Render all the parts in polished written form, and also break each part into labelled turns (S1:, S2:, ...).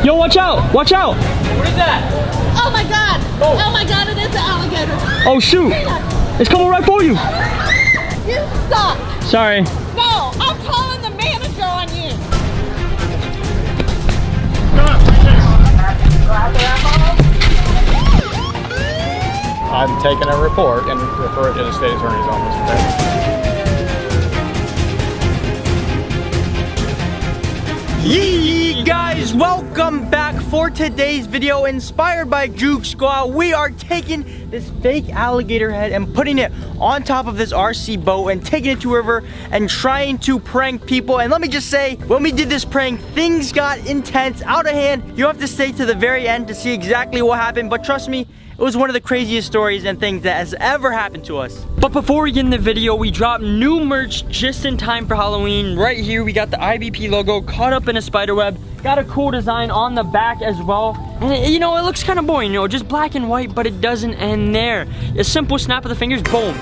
S1: Yo, watch out! Watch out!
S2: What is that?
S3: Oh my god!
S2: Oh.
S3: Oh my god, it is an alligator!
S1: Oh shoot! It's coming right for you!
S3: You suck!
S1: Sorry.
S3: No, I'm calling the manager on you!
S2: I'm taking a report and refer it to the state attorney's office.
S1: Yee guys, welcome back for today's video. Inspired by Juke Squad, we are taking this fake alligator head and putting it on top of this RC boat and taking it to a river and trying to prank people. And let me just say, when we did this prank, things got intense, out of hand. You have to stay to the very end to see exactly what happened, but trust me, it was one of the craziest stories and things that has ever happened to us. But before we get in the video, we dropped new merch just in time for Halloween. Right here, we got the IBP logo caught up in a spider web. Got a cool design on the back as well. And it looks kind of boring, just black and white, but it doesn't end there. A simple snap of the fingers, boom.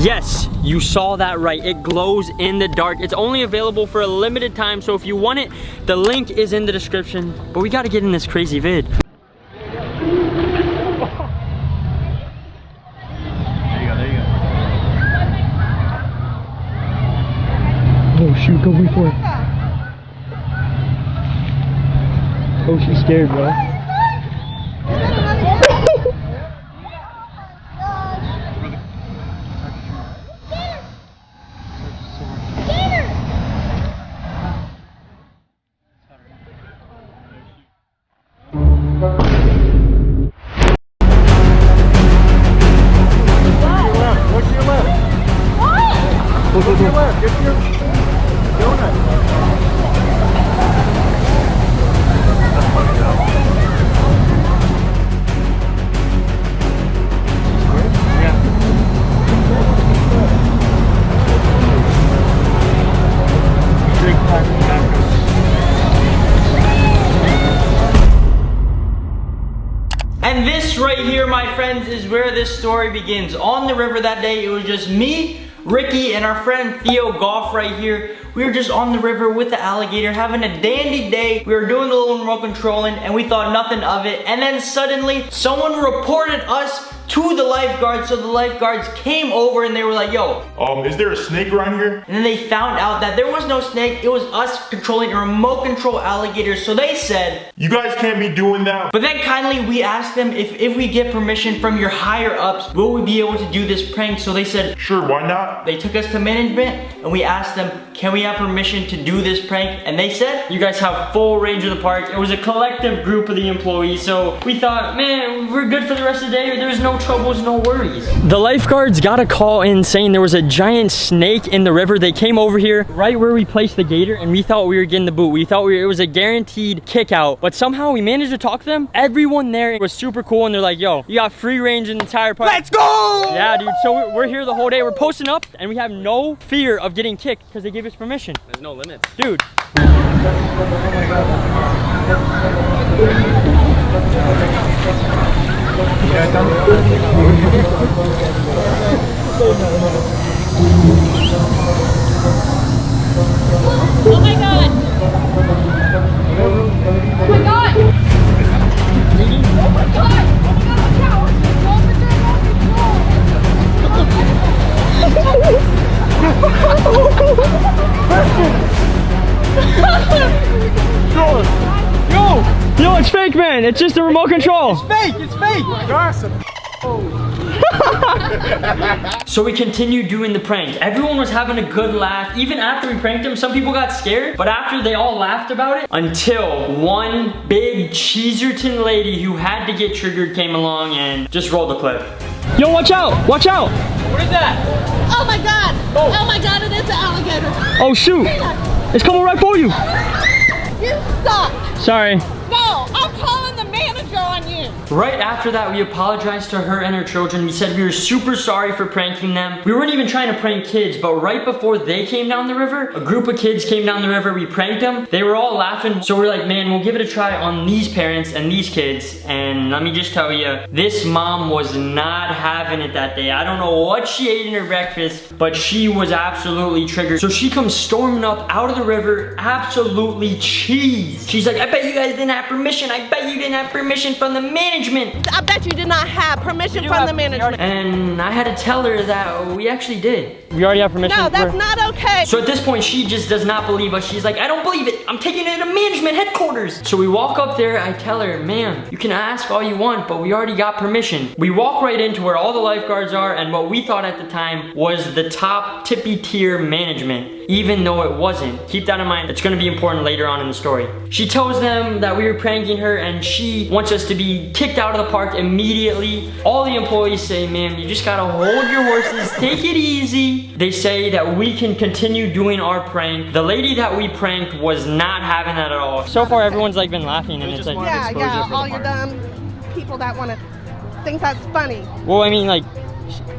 S1: Yes, you saw that right. It glows in the dark. It's only available for a limited time, so if you want it, the link is in the description. But we gotta get in this crazy vid.
S2: There you go, there you go.
S1: Oh shoot, go before it. Oh, she's scared, bro.
S2: Look to your left. Get to your G0ne. That's funny though. Yeah. Big pack of tacos.
S1: And this right here, my friends, is where this story begins. On the river that day, it was just me, Ricky, and our friend Theo Goff right here. We were just on the river with the alligator, having a dandy day. We were doing a little remote controlling, and we thought nothing of it. And then suddenly, someone reported us to the lifeguards. So the lifeguards came over and they were like, yo.
S4: Is there a snake around here?
S1: And then they found out that there was no snake. It was us controlling a remote control alligator. So they said,
S4: You guys can't be doing that.
S1: but then kindly we asked them if we get permission from your higher ups, will we be able to do this prank? So they said,
S4: Sure, why not?
S1: they took us to management and we asked them, can we have permission to do this prank? And they said, you guys have full range of the park. It was a collective group of the employees. So we thought, man, we're good for the rest of the day. There's no troubles, no worries. The lifeguards got a call in saying there was a giant snake in the river. They came over here right where we placed the gator and we thought we were getting the boot. We thought it was a guaranteed kick out, but somehow we managed to talk to them. Everyone there was super cool and they're like, yo, you got free range in the entire park. Let's go! Yeah, dude, so we're here the whole day. We're posting up and we have no fear of getting kicked because they gave us permission.
S2: There's no limits.
S1: Dude.
S3: Oh my god! Oh my god! Oh my god!
S1: Yo, it's fake, man. It's just a remote control.
S2: It's fake, it's fake. Gossip.
S1: So we continued doing the prank. Everyone was having a good laugh. Even after we pranked them, some people got scared, but after they all laughed about it, until one big G0ne lady who had to get triggered came along and just rolled the clip. Yo, watch out! Watch out!
S2: What is that?
S3: Oh my god! Oh my god, it is an alligator!
S1: Oh shoot! It's coming right for you!
S3: You suck!
S1: Sorry.
S3: No, I'm calling the manager on you!
S1: Right after that, we apologized to her and her children. We said we were super sorry for pranking them. We weren't even trying to prank kids, but right before they came down the river, a group of kids came down the river. We pranked them. They were all laughing. So we're like, man, we'll give it a try on these parents and these kids. And let me just tell you, this mom was not having it that day. I don't know what she ate in her breakfast, but she was absolutely triggered. So she comes storming up out of the river, absolutely cheesed. She's like, I bet you guys didn't have permission. I bet you didn't have permission from the management.
S3: I bet you did not have permission from the management.
S1: And I had to tell her that we actually did. We already have permission.
S3: No, that's not okay.
S1: So at this point, she just does not believe us. She's like, I don't believe it. I'm taking it to management headquarters. So we walk up there. I tell her, ma'am, you can ask all you want, but we already got permission. We walk right into where all the lifeguards are and what we thought at the time was the top tippy tier management, even though it wasn't. Keep that in mind. It's gonna be important later on in the story. She tells them that we were pranking her and she wants us to be kicked out of the park immediately. All the employees say, ma'am, you just gotta hold your horses, take it easy. They say that we can continue doing our prank. The lady that we pranked was not having that at all. So far, everyone's like been laughing and it's like,
S3: yeah, all you dumb people that want to think that's funny.
S1: well, I mean, like,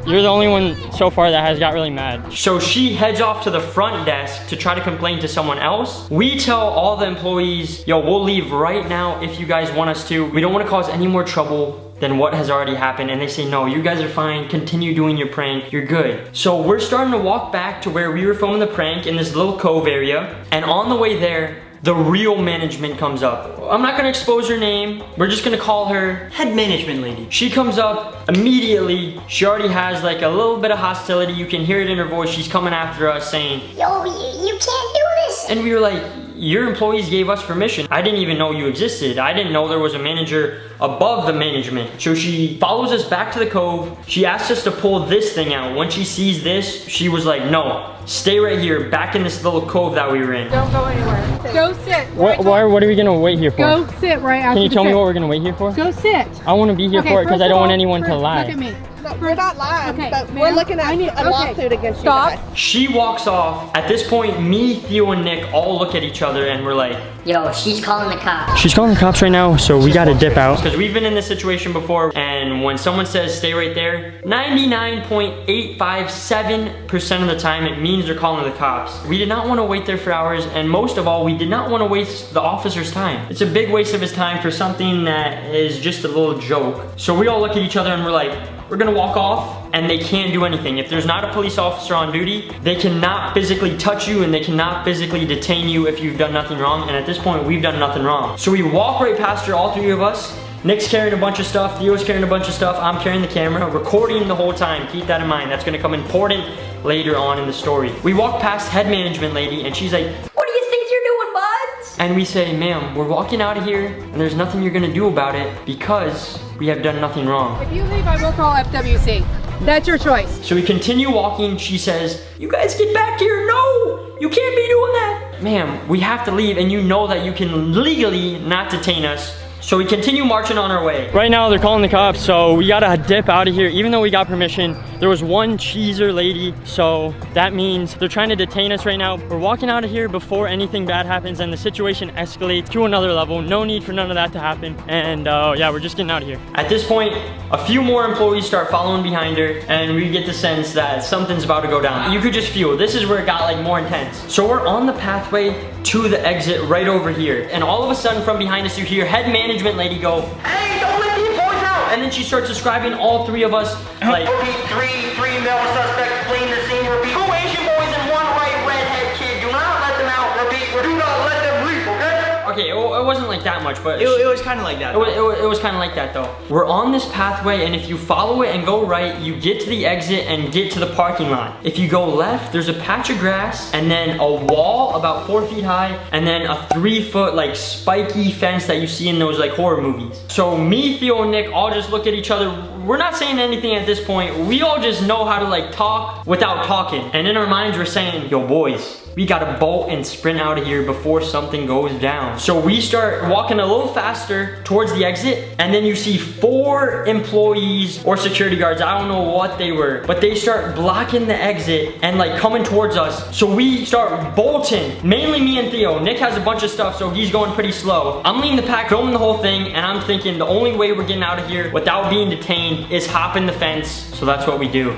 S1: you're the only one so far that has got really mad. So she heads off to the front desk to try to complain to someone else. We tell all the employees, yo, we'll leave right now if you guys want us to. We don't want to cause any more trouble than what has already happened. And they say, no, you guys are fine. Continue doing your prank. You're good. So we're starting to walk back to where we were filming the prank in this little cove area. And on the way there, the real management comes up. I'm not gonna expose her name. We're just gonna call her head management lady. She comes up immediately. She already has like a little bit of hostility. You can hear it in her voice. She's coming after us saying, yo, you can't do this. And we were like, your employees gave us permission. I didn't even know you existed. I didn't know there was a manager above the management. So she follows us back to the cove. She asked us to pull this thing out. When she sees this, she was like, no, stay right here, back in this little cove that we were in.
S5: Don't go anywhere. Go sit.
S1: What are we gonna wait here for?
S5: Go sit right after.
S1: Can you tell me what we're gonna wait here for?
S5: Go sit.
S1: I wanna be here for it because I don't want anyone to lie.
S5: Look at me.
S3: No, we're not lying,
S5: Okay,
S3: but we're looking at a lawsuit against you guys.
S1: She walks off. At this point, me, Theo, and Nick all look at each other and we're like,
S6: yo, she's calling the cops.
S1: She's calling the cops right now, so we gotta dip out. Because we've been in this situation before, and when someone says stay right there, 99.857% of the time, it means they're calling the cops. We did not want to wait there for hours, and most of all, we did not want to waste the officer's time. It's a big waste of his time for something that is just a little joke. So we all look at each other and we're like, we're gonna walk off, and they can't do anything. If there's not a police officer on duty, they cannot physically touch you and they cannot physically detain you if you've done nothing wrong. And at this point, we've done nothing wrong. So we walk right past her, all three of us. Nick's carrying a bunch of stuff, Theo's carrying a bunch of stuff, I'm carrying the camera, recording the whole time. Keep that in mind. That's gonna come important later on in the story. We walk past head management lady and she's like,
S6: what do you think you're doing, buds?
S1: and we say, ma'am, we're walking out of here and there's nothing you're gonna do about it because we have done nothing wrong.
S5: If you leave, I will call FWC. That's your choice.
S1: So we continue walking. She says, you guys get back here. No, you can't be doing that. Ma'am, we have to leave and you know that you can legally not detain us. So we continue marching on our way. Right now they're calling the cops, so we gotta dip out of here. Even though we got permission, there was one cheeser lady, so that means they're trying to detain us right now. We're walking out of here before anything bad happens and the situation escalates to another level. No need for none of that to happen. And yeah, we're just getting out of here. At this point, a few more employees start following behind her and we get the sense that something's about to go down. You could just feel, this is where it got like more intense. So we're on the pathway to the exit right over here. And all of a sudden from behind us you hear head management lady go, hey, don't let these boys out. And then she starts describing all three of us like, three male suspects fleeing the scene. Repeat, 2 Asian boys and 1 white redhead kid. Do not let them out. Repeat, do not let them leave, okay? Okay, it wasn't like that much, but
S7: it was kind of like that.
S1: It was kind of like that though. We're on this pathway and if you follow it and go right, you get to the exit and get to the parking lot. If you go left, there's a patch of grass and then a wall about 4 feet high and then a 3-foot like spiky fence that you see in those like horror movies. So me, Theo, and Nick all just look at each other. We're not saying anything at this point. We all just know how to like talk without talking. And in our minds we're saying, yo boys, we gotta bolt and sprint out of here before something goes down. So we start walking a little faster towards the exit, and then you see 4 employees or security guards, I don't know what they were, but they start blocking the exit and like coming towards us. So we start bolting, mainly me and Theo. Nick has a bunch of stuff, so he's going pretty slow. I'm leading the pack, filming the whole thing, and I'm thinking the only way we're getting out of here without being detained is hopping the fence. So that's what we do.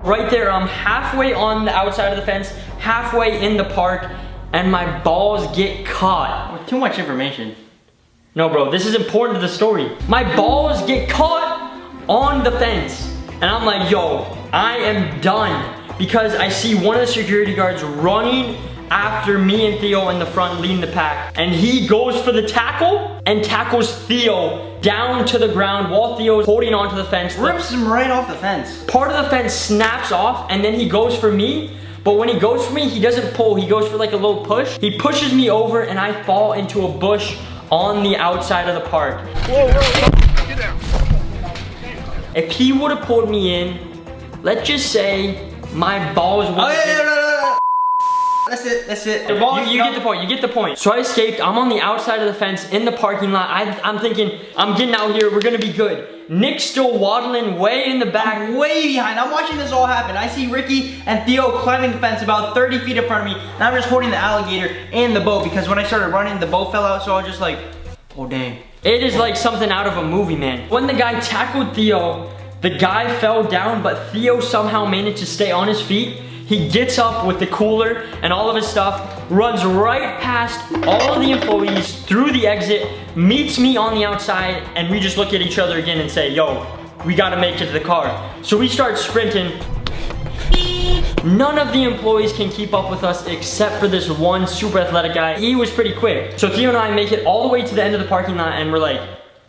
S1: Right there, I'm halfway on the outside of the fence, halfway in the park, and my balls get caught. With too much information. No, bro, this is important to the story. My balls get caught on the fence. And I'm like, yo, I am done. Because I see one of the security guards running after me and Theo in the front leading the pack. And he goes for the tackle and tackles Theo down to the ground while Theo's holding onto the fence.
S7: Rips him right off the fence.
S1: Part of the fence snaps off, and then he goes for me. But when he goes for me, he doesn't pull. He goes for like a little push. He pushes me over, and I fall into a bush on the outside of the park.
S7: Whoa, whoa, whoa. Get down.
S1: If he would have pulled me in, let's just say my balls would have been...
S7: That's it, that's it.
S1: You get the point, you get the point. So I escaped, I'm on the outside of the fence in the parking lot. I'm thinking, I'm getting out here, we're gonna be good. Nick's still waddling way in the back.
S7: I'm way behind, I'm watching this all happen. I see Ricky and Theo climbing the fence about 30 feet in front of me, and I'm just holding the alligator and the boat, because when I started running, the boat fell out, so I was just like, oh dang.
S1: It is like something out of a movie, man. When the guy tackled Theo, the guy fell down, but Theo somehow managed to stay on his feet. He gets up with the cooler and all of his stuff, runs right past all of the employees through the exit, meets me on the outside, and we just look at each other again and say, yo, we gotta make it to the car. So we start sprinting. None of the employees can keep up with us except for this one super athletic guy. He was pretty quick. So Theo and I make it all the way to the end of the parking lot, and we're like,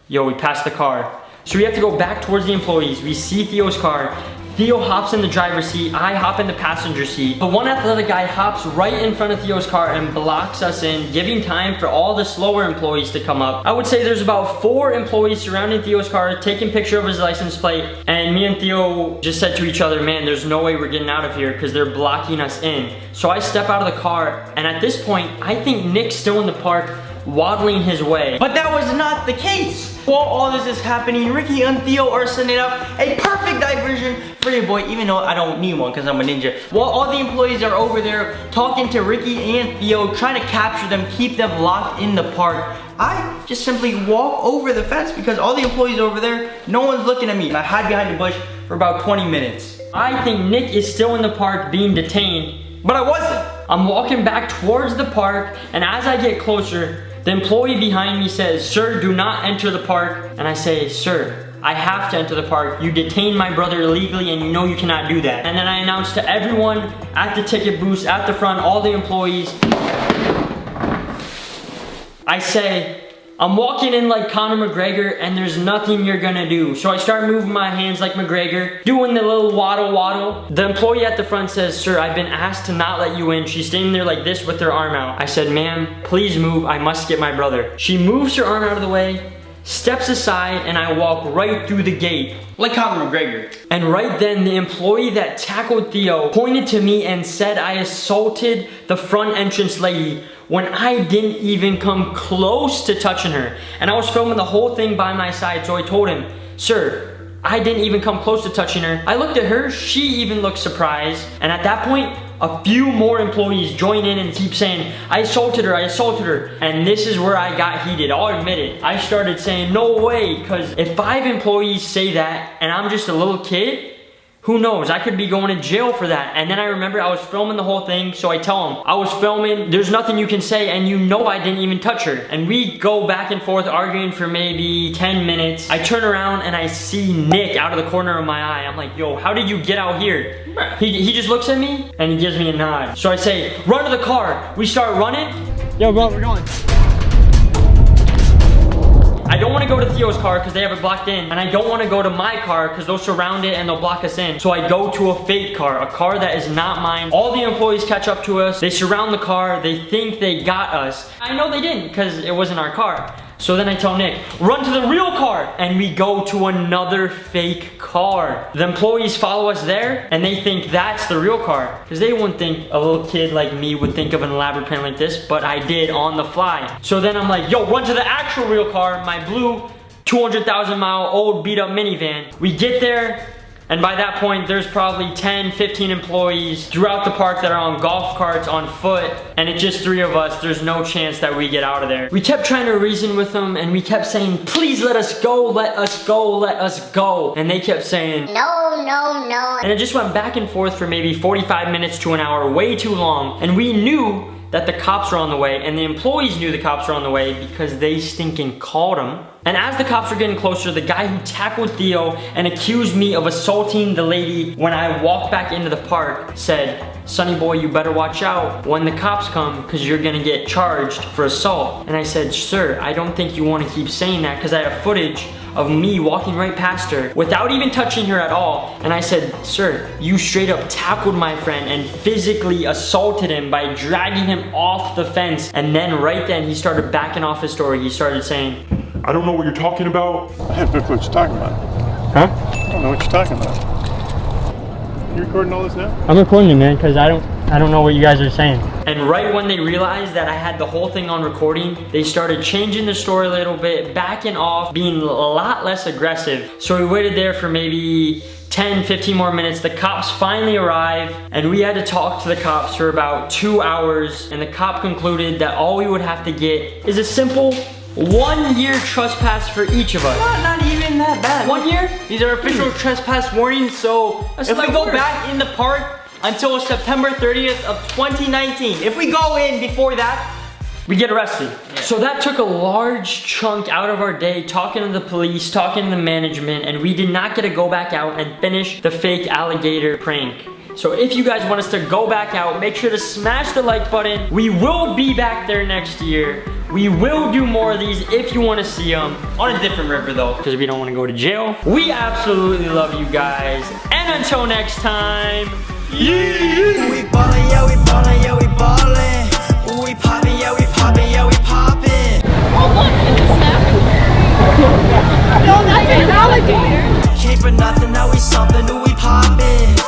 S1: yo, we passed the car. So we have to go back towards the employees. We see Theo's car. Theo hops in the driver's seat, I hop in the passenger seat. The one athletic guy hops right in front of Theo's car and blocks us in, giving time for all the slower employees to come up. I would say there's about 4 employees surrounding Theo's car, taking a picture of his license plate, and me and Theo just said to each other, man, there's no way we're getting out of here because they're blocking us in. So I step out of the car, and at this point, I think Nick's still in the park, waddling his way.
S7: But that was not the case. While all this is happening, Ricky and Theo are setting up a perfect diversion for your boy, even though I don't need one because I'm a ninja. While all the employees are over there talking to Ricky and Theo, trying to capture them, keep them locked in the park, I just simply walk over the fence because all the employees over there, no one's looking at me. And I hide behind the bush for about 20 minutes.
S1: I think Nick is still in the park being detained,
S7: but I wasn't.
S1: I'm walking back towards the park, and as I get closer, the employee behind me says, sir, do not enter the park. And I say, sir, I have to enter the park. You detained my brother illegally and you know you cannot do that. And then I announce to everyone at the ticket booth, at the front, all the employees, I say, I'm walking in like Conor McGregor and there's nothing you're gonna do. So I start moving my hands like McGregor, doing the little waddle waddle. The employee at the front says, sir, I've been asked to not let you in. She's standing there like this with her arm out. I said, ma'am, please move, I must get my brother. She moves her arm out of the way, steps aside, and I walk right through the gate.
S7: Like Conor McGregor.
S1: And right then, the employee that tackled Theo pointed to me and said I assaulted the front entrance lady when I didn't even come close to touching her. And I was filming the whole thing by my side, so I told him, sir, I didn't even come close to touching her. I looked at her, she even looked surprised. And at that point, a few more employees join in and keep saying, I assaulted her, I assaulted her. And this is where I got heated, I'll admit it. I started saying, no way, because if 5 employees say that and I'm just a little kid, who knows, I could be going to jail for that. And then I remember I was filming the whole thing, so I tell him, I was filming, there's nothing you can say, and you know I didn't even touch her. And we go back and forth arguing for maybe 10 minutes. I turn around and I see Nick out of the corner of my eye. I'm like, yo, how did you get out here? He just looks at me and he gives me a nod. So I say, run to the car. We start running.
S2: Yo, bro, we're going.
S1: I don't want to go to Theo's car because they have it blocked in, and I don't want to go to my car because they'll surround it and they'll block us in. So I go to a fake car, a car that is not mine. All the employees catch up to us. They surround the car. They think they got us. I know they didn't because it wasn't our car.
S7: So then I tell Nick, run to the real car. And we go to another fake car. The employees follow us there and they think that's the real car. Because they wouldn't think a little kid like me would think of an elaborate plan like this, but I did on the fly. So then I'm like, yo, run to the actual real car, my blue 200,000 mile old beat up minivan. We get there, and by that point, there's probably 10, 15 employees throughout the park that are on golf carts, on foot, and it's just 3 of us. There's no chance that we get out of there. We kept trying to reason with them, and we kept saying, please let us go, let us go, let us go. And they kept saying,
S6: No, no, no.
S7: and it just went back and forth for maybe 45 minutes to an hour, way too long. And we knew that the cops were on the way, and the employees knew the cops were on the way because they stinking called them. And as the cops were getting closer, the guy who tackled Theo and accused me of assaulting the lady when I walked back into the park said, Sonny boy, you better watch out when the cops come because you're gonna get charged for assault. And I said, sir, I don't think you want to keep saying that because I have footage of me walking right past her without even touching her at all. And I said, sir, you straight up tackled my friend and physically assaulted him by dragging him off the fence. And then right then he started backing off his story. He started saying,
S4: I don't know what you're talking about.
S2: I have no clue what you're talking about.
S7: huh?
S2: I don't know what you're talking about. You recording all this now?
S7: I'm recording you, man, because I don't know what you guys are saying. And right when they realized that I had the whole thing on recording, they started changing the story a little bit, backing off, being a lot less aggressive. So we waited there for maybe 10, 15 more minutes. The cops finally arrived, and we had to talk to the cops for about 2 hours. And the cop concluded that all we would have to get is a simple 1 year trespass for each of us.
S1: Not even that bad.
S7: 1 year?
S1: These are official trespass warnings, so
S7: That's
S1: if we
S7: not
S1: go
S7: worse.
S1: back in the park until September 30th of 2019, if we go in before that,
S7: we get arrested. So that took a large chunk out of our day talking to the police, talking to the management, and we did not get to go back out and finish the fake alligator prank. So if you guys want us to go back out, make sure to smash the like button. We will be back there next year. We will do more of these if you want to see them.
S1: on a different river though.
S7: Because we don't want to go to jail. We absolutely love you guys. And until next time, yeah.
S8: We ballin', yeah, we ballin', yeah, we ballin'. Ooh, we poppin', yeah, we poppin', yeah, we poppin'.
S5: Oh, look, it's a snap. No, that's an alligator.
S8: Came for nothing, now we something, ooh, we poppin'.